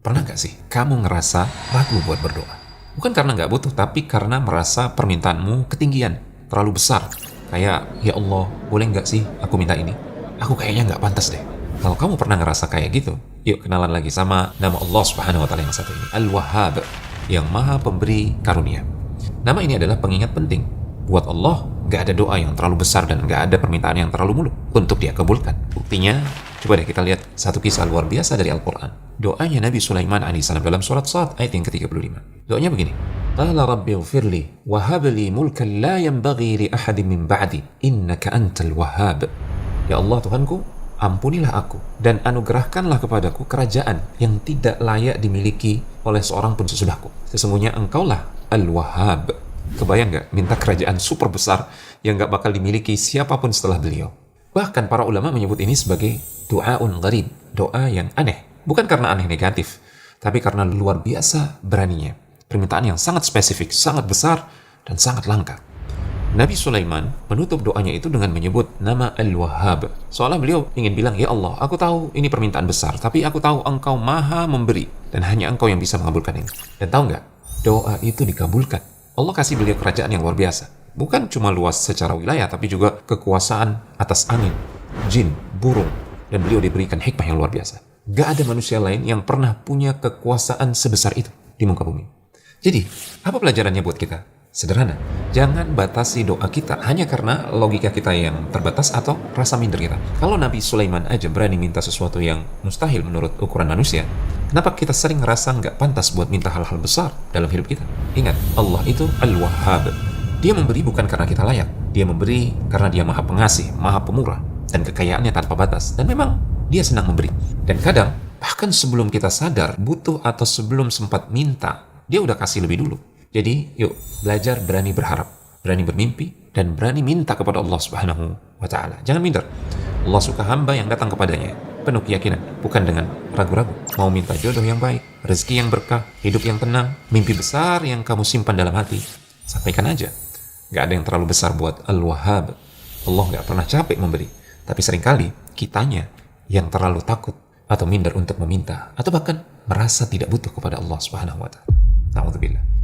Pernah nggak sih kamu ngerasa ragu buat berdoa? Bukan karena nggak butuh, tapi karena merasa permintaanmu ketinggian, terlalu besar. Kayak, ya Allah, boleh nggak sih aku minta ini? Aku kayaknya nggak pantas deh. Kalau kamu pernah ngerasa kayak gitu, yuk kenalan lagi sama nama Allah Subhanahu wa Ta'ala yang satu ini, Al-Wahhab, yang Maha Pemberi Karunia. Nama ini adalah pengingat penting. Buat Allah, nggak ada doa yang terlalu besar dan nggak ada permintaan yang terlalu muluk untuk dia kabulkan. Buktinya, coba deh kita lihat satu kisah luar biasa dari Al-Quran. Doanya Nabi Sulaiman alaihissalam dalam surat Sad ayat yang ke-35. Doanya begini. Qala rabbi ighfirli wa habli mulkan la yanbaghi li ahadin min ba'di innaka antal wahhab. Ya Allah Tuhanku, ampunilah aku dan anugerahkanlah kepadaku kerajaan yang tidak layak dimiliki oleh seorang pun sesudahku. Sesungguhnya engkaulah Al-Wahhab. Kebayang nggak minta kerajaan super besar yang nggak bakal dimiliki siapapun setelah beliau? Bahkan para ulama menyebut ini sebagai doaun gharib, doa yang aneh. Bukan karena aneh negatif, tapi karena luar biasa beraninya. Permintaan yang sangat spesifik, sangat besar, dan sangat langka. Nabi Sulaiman menutup doanya itu dengan menyebut nama Al-Wahhab. Seolah beliau ingin bilang, ya Allah, aku tahu ini permintaan besar, tapi aku tahu engkau maha memberi, dan hanya engkau yang bisa mengabulkan ini. Dan tahu nggak? Doa itu dikabulkan. Allah kasih beliau kerajaan yang luar biasa. Bukan cuma luas secara wilayah, tapi juga kekuasaan atas angin, jin, burung, dan beliau diberikan hikmah yang luar biasa. Gak ada manusia lain yang pernah punya kekuasaan sebesar itu di muka bumi. Jadi, apa pelajarannya buat kita? Sederhana, jangan batasi doa kita hanya karena logika kita yang terbatas atau rasa minder kita. Kalau Nabi Sulaiman aja berani minta sesuatu yang mustahil menurut ukuran manusia, kenapa kita sering ngerasa nggak pantas buat minta hal-hal besar dalam hidup kita? Ingat, Allah itu Al-Wahhab. Dia memberi bukan karena kita layak. Dia memberi karena dia maha pengasih, maha pemurah, dan kekayaannya tanpa batas. Dan memang dia senang memberi. Dan kadang, bahkan sebelum kita sadar butuh atau sebelum sempat minta, dia udah kasih lebih dulu. Jadi, yuk belajar berani berharap, berani bermimpi, dan berani minta kepada Allah Subhanahu wa Ta'ala. Jangan minder. Allah suka hamba yang datang kepadanya penuh keyakinan, bukan dengan ragu-ragu. Mau minta jodoh yang baik, rezeki yang berkah, hidup yang tenang, mimpi besar yang kamu simpan dalam hati, sampaikan aja. Gak ada yang terlalu besar buat Al-Wahhab. Allah gak pernah capek memberi. Tapi seringkali kitanya yang terlalu takut atau minder untuk meminta, atau bahkan merasa tidak butuh kepada Allah Subhanahu wa Ta'ala. Na'udzubillah.